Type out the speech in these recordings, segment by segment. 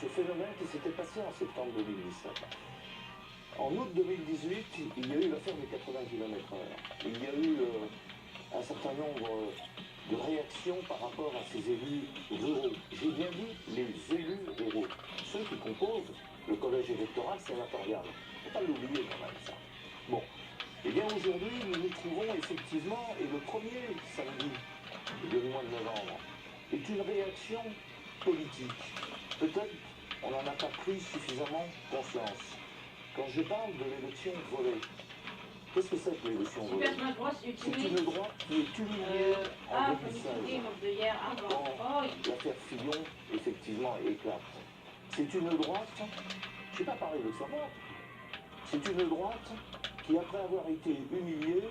ce phénomène qui s'était passé en septembre 2017. En août 2018, il y a eu l'affaire des 80 km/h. Il y a eu un certain nombre de réactions par rapport à ces élus ruraux. J'ai bien dit les élus ruraux, ceux qui composent le collège électoral sénatorial. Il ne faut pas l'oublier quand même, ça. Bon, eh bien aujourd'hui, nous nous trouvons effectivement, et le premier samedi du mois de novembre est une réaction politique. Peut-être on n'en a pas pris suffisamment conscience. Quand je parle de l'élection volée, qu'est-ce que c'est que l'élection volée? C'est une droite qui est humiliée en 2016, quand l'affaire Fillon, effectivement, éclate. C'est une droite, je ne sais pas parler de sa droite, c'est une droite qui, après avoir été humiliée,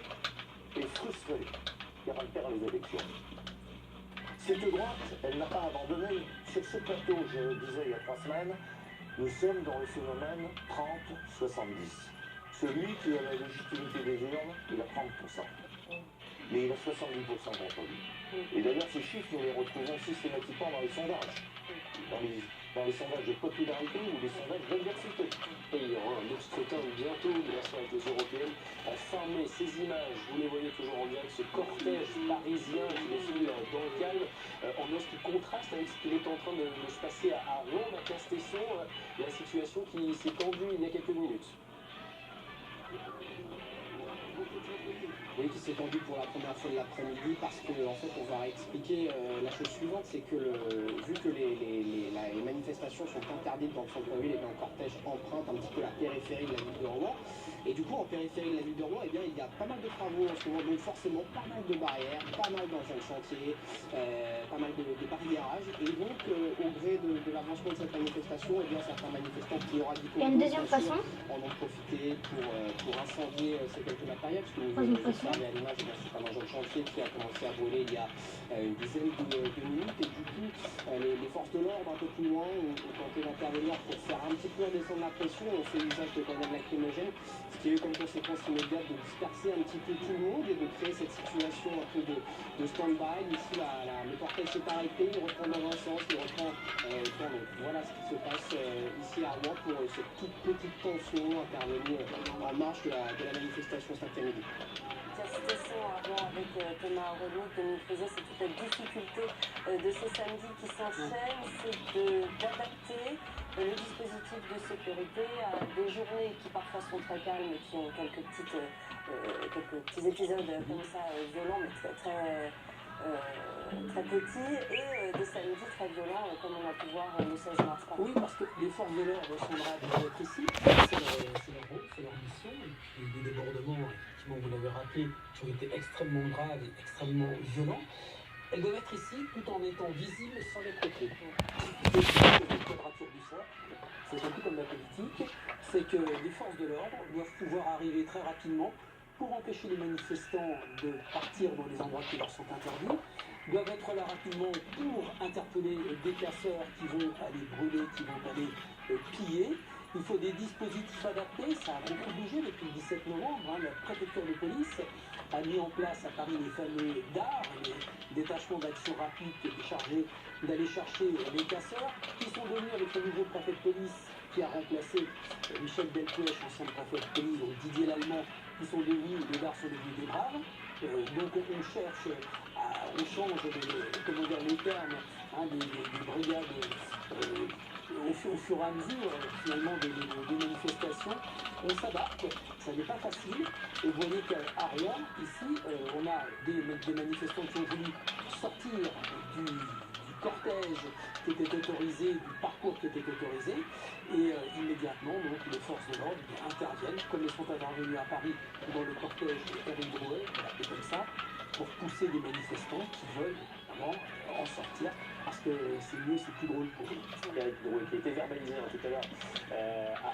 est frustrée, car elle perd les élections. Cette droite, elle n'a pas abandonné. Sur ce plateau, je le disais il y a 3 semaines, nous sommes dans le phénomène 30-70. Celui qui a la légitimité des urnes, il a 30%. Mais il a 70% contre lui. Et d'ailleurs, ces chiffres, nous les retrouvons systématiquement dans les sondages. Dans les sondages de popularité ou les sondages d'adversité. Et il y aura un autre scrutin bientôt, bien sûr, avec les européennes. Enfin, mais ces images, vous les voyez toujours en direct, ce cortège parisien qui défile dans le calme, en ce qui contraste avec ce qu'il est en train de se passer à Rouen, à Castesson, la situation qui s'est tendue il y a quelques minutes. Oui, qui s'est tendu pour la première fois de l'après-midi parce que en fait on va expliquer la chose suivante, c'est que vu que les manifestations sont interdites dans le centre-ville, et bien le cortège emprunte un petit peu la périphérie de la ville de Rouen. Et du coup en périphérie de la ville de Rouen, eh bien, il y a pas mal de travaux en ce moment, donc forcément pas mal de barrières, pas mal d'engins de chantier, pas mal de barriérages. Et donc au gré de l'avancement de cette manifestation, eh bien, certains manifestants qui aura dit Il y a une deuxième façon. en ont profité pour incendier ces quelques matériels, parce que nous observé à l'image, c'est un engin de chantier qui a commencé à brûler il y a une dizaine de minutes, et du coup les forces de l'ordre un peu plus loin ont tenté d'intervenir pour faire un petit peu redescendre la pression. On fait usage de grenades lacrymogènes, ce qui a eu comme conséquence immédiate de disperser un petit peu tout le monde et de créer cette situation un peu de stand-by. Ici le cortège s'est arrêté, il reprend dans un sens, il reprend dans l'autre. Voilà ce qui se passe ici à Rouen pour cette toute petite tension intervenue en marge de la manifestation cet après-midi. Castesson avant avec Thomas Renaud, Dominique Rizet, c'est toute la difficulté de ce samedi qui s'enchaîne, c'est d'adapter le dispositif de sécurité à des journées qui parfois sont très calmes et qui ont quelques petits épisodes comme ça violents, mais très petits, et des samedis très violents comme on a pu voir le 16 mars. Oui, parce que les forces de l'ordre sont là pour être ici, c'est leur rôle, c'est leur mission, et des débordements, effectivement, vous l'avez rappelé, qui ont été extrêmement graves et extrêmement violents. Elles doivent être ici tout en étant visibles sans être trop. C'est une quadrature du cercle, c'est un peu comme la politique, c'est que les forces de l'ordre doivent pouvoir arriver très rapidement pour empêcher les manifestants de partir dans les endroits qui leur sont interdits, doivent être là rapidement pour interpeller des casseurs qui vont aller brûler, qui vont aller piller. Il faut des dispositifs adaptés, ça a beaucoup bougé depuis le 17 novembre. La préfecture de police a mis en place à Paris les fameux DAR, les détachements d'action rapide qui étaient chargés d'aller chercher les casseurs, qui sont venus avec le nouveau préfet de police qui a remplacé Michel Delpech, ancien préfet de police, donc Didier Lallemand, qui sont devenus, les DAR sont devenus des braves. Donc on cherche, on change les termes des brigades au fur et à mesure finalement des manifestations. On s'adapte, ça n'est pas facile. Et vous voyez qu'à Rouen, ici, on a des manifestants qui ont voulu sortir du cortège qui était autorisé, du parcours qui était autorisé, et immédiatement donc les forces de l'ordre interviennent, comme elles sont intervenues à Paris dans le cortège Éric Drouet, on l'appelle comme ça, pour pousser des manifestants qui veulent vraiment en sortir, parce que c'est mieux, c'est plus drôle pour eux. Éric Drouet qui a été verbalisé tout à l'heure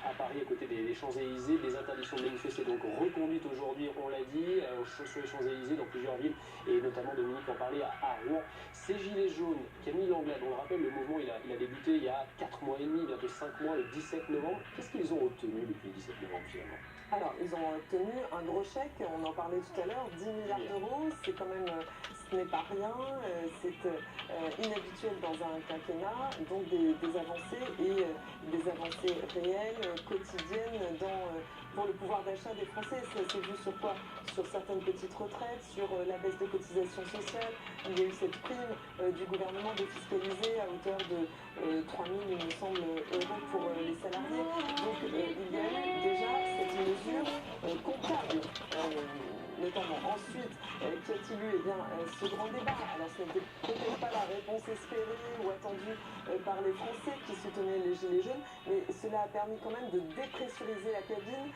à Paris, à côté des Champs-Élysées, des interdictions de manifester donc reconduites aujourd'hui, on l'a dit, sur les Champs-Élysées, dans plusieurs villes, et notamment Dominique en parlait à Rouen. Ces gilets jaunes, Camille Langlade, on le rappelle, le mouvement il a débuté il y a 4 mois et demi, bientôt 5 mois, le 17 novembre. Qu'est-ce qu'ils ont obtenu depuis le 17 novembre finalement? Alors, ils ont obtenu un gros chèque, on en parlait tout à l'heure, 10 milliards d'euros, c'est quand même ce n'est pas rien, c'est inhabituel dans un quinquennat, donc des avancées et des avancées réelles, quotidiennes pour le pouvoir d'achat des Français. C'est vu sur quoi? Sur certaines petites retraites, sur la baisse de cotisations sociales. Il y a eu cette prime du gouvernement défiscalisée à hauteur de 3 000, il me semble, euros pour les salariés. Donc il y a eu déjà cette mesure comptable. Notamment. Ensuite, qu'y a-t-il eu? Eh bien, ce grand débat. Alors, ce n'était peut-être pas la réponse espérée ou attendue par les Français qui soutenaient les Gilets jaunes, mais cela a permis quand même de dépressuriser la cabine,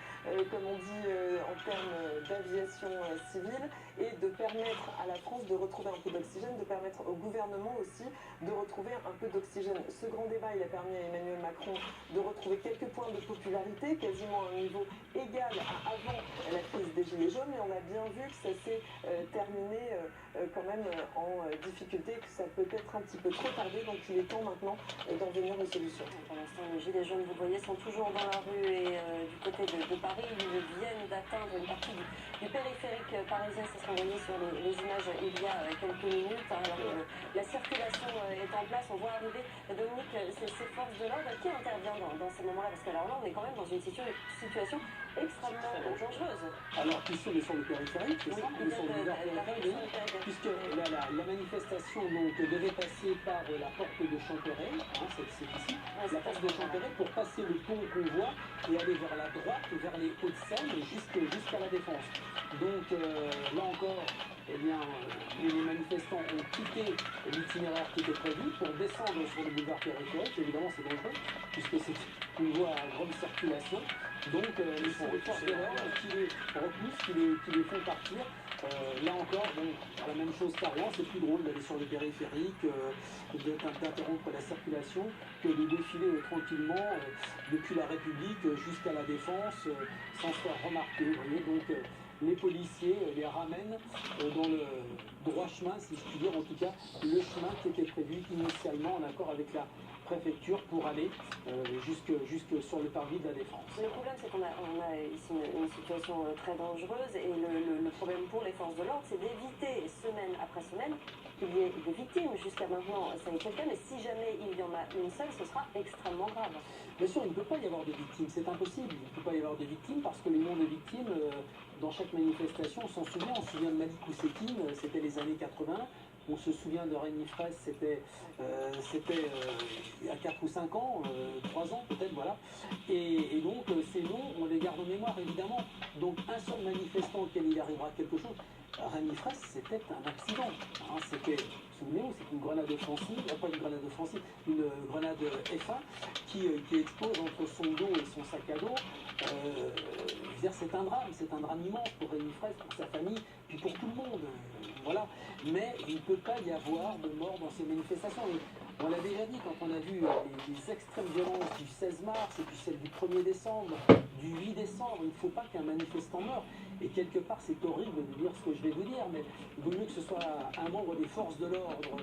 comme on dit en termes d'aviation civile, et de permettre à la France de retrouver un peu d'oxygène, de permettre au gouvernement aussi de retrouver un peu d'oxygène. Ce grand débat, il a permis à Emmanuel Macron de retrouver quelques points de popularité, quasiment à un niveau égal à avant la crise des Gilets jaunes, mais on a bien vu que ça s'est terminé quand même en difficulté, que ça peut être un petit peu trop tardé, donc il est temps maintenant d'en venir aux solutions. Pour l'instant, les Gilets jaunes, vous voyez, sont toujours dans la rue et du côté de Paris, ils viennent d'atteindre une partie du périphérique parisien, c'est ce qu'on voyait sur les images il y a quelques minutes, hein, alors que la circulation est en place. On voit arriver, Dominique, ces forces de l'ordre qui interviennent dans ces moments-là, parce que alors là, on est quand même dans une situation extrêmement dangereuse. Alors, qui sont sur le périphérique, c'est ça? Ils sont puisque la manifestation donc, devait passer par la porte de Champerret, hein, c'est ici, la porte de Champerret, pour passer le pont qu'on voit et aller vers la droite, vers les Hauts-de-Seine, jusqu'à la Défense. Donc, là encore, eh bien, les manifestants ont quitté l'itinéraire qui était prévu pour descendre sur le boulevard périphérique. Évidemment, c'est dangereux, puisque c'est une voie à grande circulation. Donc, les forces de l'ordre qui les repoussent, qui les font partir. Là encore, bon, la même chose qu'avant, c'est plus drôle d'aller sur le périphérique, d'interrompre la circulation, que de défiler tranquillement depuis la République jusqu'à la Défense sans se faire remarquer. Vous voyez, donc les policiers les ramènent dans le droit chemin, si je puis dire, en tout cas le chemin qui était prévu initialement en accord avec la préfecture pour aller jusque sur le parvis de la Défense. Le problème, c'est qu'on a ici une situation très dangereuse et le problème pour les forces de l'ordre, c'est d'éviter semaine après semaine qu'il y ait des victimes. Jusqu'à maintenant, ça a été le cas, mais si jamais il y en a une seule, ce sera extrêmement grave. Bien sûr, il ne peut pas y avoir de victimes, c'est impossible. Il ne peut pas y avoir de victimes parce que les noms de victimes, dans chaque manifestation, on s'en souvient. On se souvient de Malik Oussekine, c'était les années 80. On se souvient de Rémi Fraisse, c'était il y a 4 ou 5 ans, 3 ans peut-être, voilà. Et donc ces noms, on les garde en mémoire évidemment. Donc un seul manifestant auquel il arrivera quelque chose, Rémi Fraisse, c'était un accident. Hein, c'était, souvenez-vous, c'est une grenade offensive, pas une grenade offensive, une grenade F1 qui explose entre son dos et son sac à dos. C'est un drame immense pour Rémi Fraisse, pour sa famille, puis pour tout le monde. Voilà. Mais il ne peut pas y avoir de mort dans ces manifestations. Et on l'a déjà dit quand on a vu les extrêmes violences du 16 mars et puis celles du 1er décembre, du 8 décembre, il ne faut pas qu'un manifestant meure. Et quelque part, c'est horrible de dire ce que je vais vous dire, mais il vaut mieux que ce soit un membre des forces de l'ordre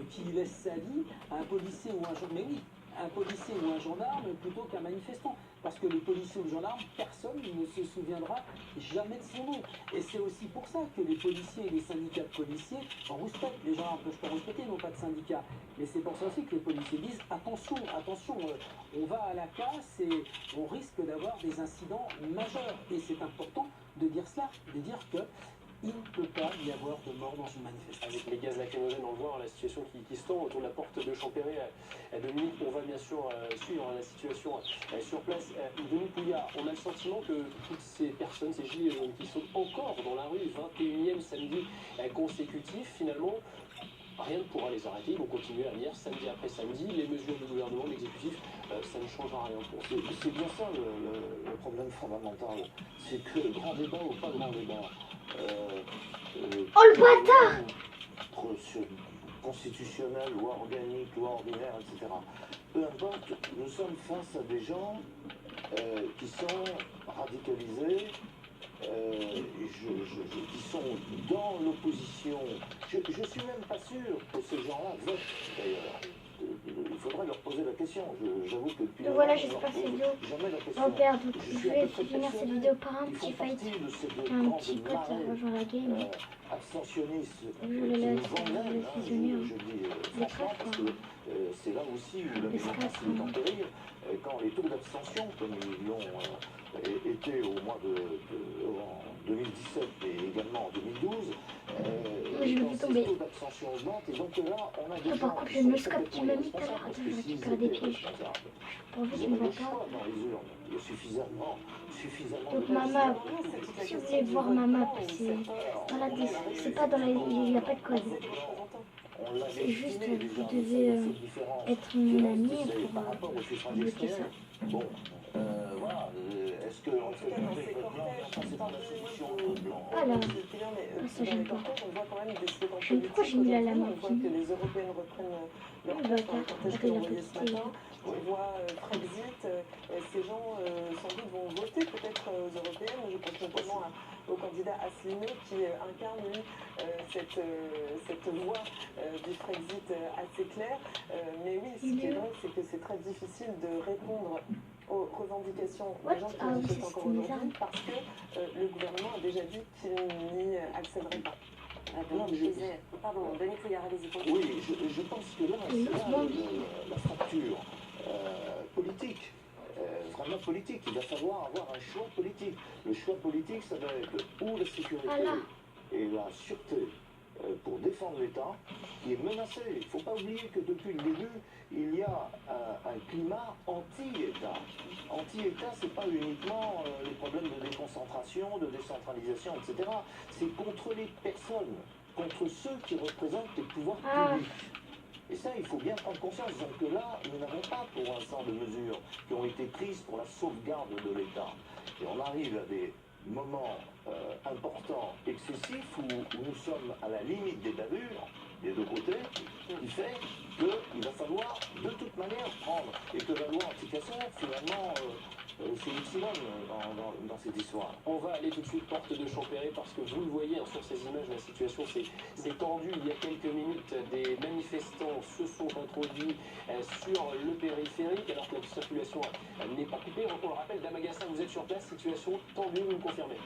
qui laisse sa vie, un policier ou un gendarme. Mais oui, un policier ou un gendarme plutôt qu'un manifestant. Parce que le policier ou le gendarme, personne ne se souviendra jamais de son nom. Et c'est aussi pour ça que les policiers et les syndicats de policiers en respectent. Les gendarmes peuvent pas respecter, ils n'ont pas de syndicat. Mais c'est pour ça aussi que les policiers disent attention, attention, on va à la casse et on risque d'avoir des incidents majeurs. Et c'est important de dire cela, de dire que il ne peut pas y avoir de mort dans une manifestation. Avec les gaz lacrymogènes, on le voit, la situation qui se tend autour de la porte de Champerret. Dominique, on va bien sûr suivre la situation sur place. Dominique Pouillard, on a le sentiment que toutes ces personnes, ces gilets jaunes qui sont encore dans la rue, 21e samedi consécutif, finalement, rien ne pourra les arrêter. Ils vont continuer à venir samedi après samedi. Les mesures du gouvernement, de l'exécutif, ça ne changera rien pour eux. C'est bien ça le problème fondamental. C'est que grand débat ou pas grand débat. Oh le bâtard! Constitutionnel, loi organique, loi ordinaire, etc. Peu importe, nous sommes face à des gens qui sont radicalisés, qui sont dans l'opposition. Je ne suis même pas sûr que ces gens-là votent, d'ailleurs. Il faut faudrait leur poser la question. J'avoue que depuis Donc voilà, longtemps, j'espère que je cette leur vidéo pose jamais la question. repère. Donc Je je suis à vais peu près finir cette persuadé vidéo par un qu'ils petit font fight. partie de cette Un grande petit pote marée rejoint la game. abstentionniste Je qui le nous laisse enlève, fusionner. je dis franchement, parce que c'est là aussi où la Les démocratie est en péril. Quand les taux d'abstention, comme ils l'ont été au mois en 2017 et également en 2012, je le quand fais ces tomber. taux d'abstention augmentent, et donc là, on a des Ah, gens par contre, qui le sont muscat que tu m'as mis tout à complètement l'heure, irresponsables, parce attends, que je s'ils récupère des étaient pièges. responsables, Pour ils juste une auraient le bataille. choix dans les urnes. Il y a suffisamment Donc de ma map, personnes. si vous voulez voir ma map, c'est dans la c'est pas dans la, il n'y a pas de code. C'est juste, vous devez être mon ami pour débloquer ça. Bon, voilà, est-ce que entre guillemets, le blanc, enfin, c'est pas la solution, le blanc. Voilà. Ça, j'aime pas. J'aime pourquoi j'ai mis la lame On voit que les Européennes reprennent leur place dans les cortèges que l'on voyait ce matin. On voit Brexit, ces gens sans doute vont voter peut-être aux Européennes. Je pense notamment au candidat Asselineau qui incarne lui, cette voix du Brexit assez claire. Mais oui, ce qui est vrai, c'est que c'est très difficile de répondre aux revendications des gens qui manifestent encore aujourd'hui parce que le gouvernement a déjà dit qu'il n'y accéderait pas. Pardon, Denis Fouillard, allez-y. Oui, je pense que là, c'est là la fracture politique, vraiment politique. Il va falloir avoir un choix politique. Le choix politique, ça va être ou la sécurité et la sûreté pour défendre l'État qui est menacé. Il ne faut pas oublier que depuis le début, il y a un climat anti-État. Anti-État, ce n'est pas uniquement les problèmes de déconcentration, de décentralisation, etc. C'est contre les personnes, contre ceux qui représentent les pouvoirs publics. Et ça, il faut bien prendre conscience. Donc là, nous n'avons pas pour l'instant de mesures qui ont été prises pour la sauvegarde de l'État. Et on arrive à des moments importants, excessifs, où nous sommes à la limite des bavures, des deux côtés, qui fait qu'il va falloir de toute manière prendre, et que la loi anti-casseurs, finalement, c'est epsilon dans cette histoire. On va aller tout de suite porte de Champéret parce que vous le voyez hein, sur ces images, la situation s'est tendue. Il y a quelques minutes, des manifestants se sont introduits sur le périphérique alors que la circulation n'est pas coupée. On le rappelle, Damagassa, vous êtes sur place, situation tendue, vous me confirmez?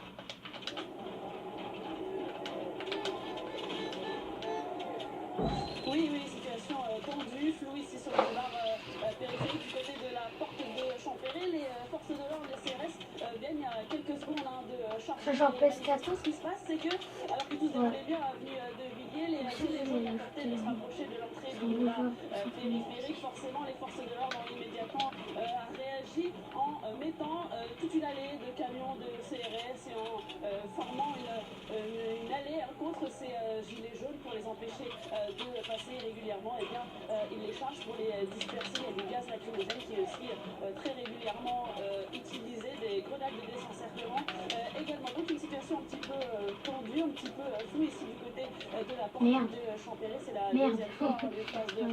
Oui, situation tendue, floue ici sur le boulevard périphérique du côté de la porte de Champéret. Les forces de l'ordre, les CRS, viennent il y a quelques secondes de charger les manifestants. Ce qui se passe, c'est que, alors que tout se déroulait bien avenue de Villiers, les gilets jaunes tentaient de se rapprocher de l'entrée du boulevard périphérique. Forcément, les forces de l'ordre ont immédiatement réagi en mettant toute une allée de camions de CRS et en formant une allée contre ces gilets jaunes pour les empêcher de passer régulièrement. Et bien, ils les chargent pour les disperser. Il y a du gaz lacrymogène qui est aussi très régulièrement utilisé, des grenades de désencerclement également. Donc une situation un petit peu tendue, un petit peu floue ici du côté de la porte de Champéret. C'est la deuxième fois en l'espace de 20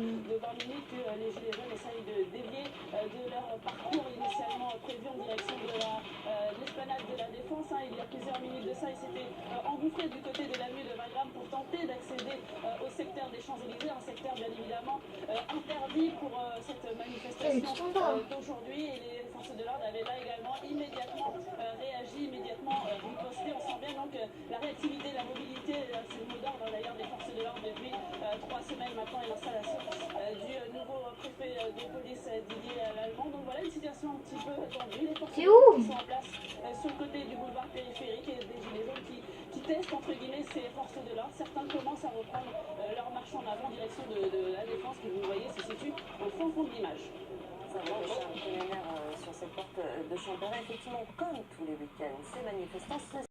minutes que les gilets jaunes essayent de dévier de leur parcours initialement prévu en direction de l'esplanade de la Défense. Il y a plusieurs minutes de ça, ils s'étaient engouffrés du côté de l'avenue de Wagram pour tenter d'accéder au secteur des Champs-Élysées, un secteur bien évidemment interdit pour cette manifestation d'aujourd'hui. Et les forces de l'ordre avaient là également immédiatement réagi, immédiatement riposté. On sent bien donc la réactivité, la mobilité, c'est le mot d'ordre d'ailleurs des forces de l'ordre depuis 3 semaines maintenant et l'installation du nouveau préfet de police Didier Lallemand. Donc voilà une situation un petit peu tendue. Les forces de l'ordre qui sont en place sur le côté du boulevard périphérique et des gilets jaunes qui testent entre guillemets ces forces de l'ordre. Certains commencent à reprendre leur marche en avant en direction de la Défense qui, vous voyez, se situe au fond de l'image. Ça va, Charles Kemener sur cette porte de Champéret. Effectivement, comme tous les week-ends, ces manifestants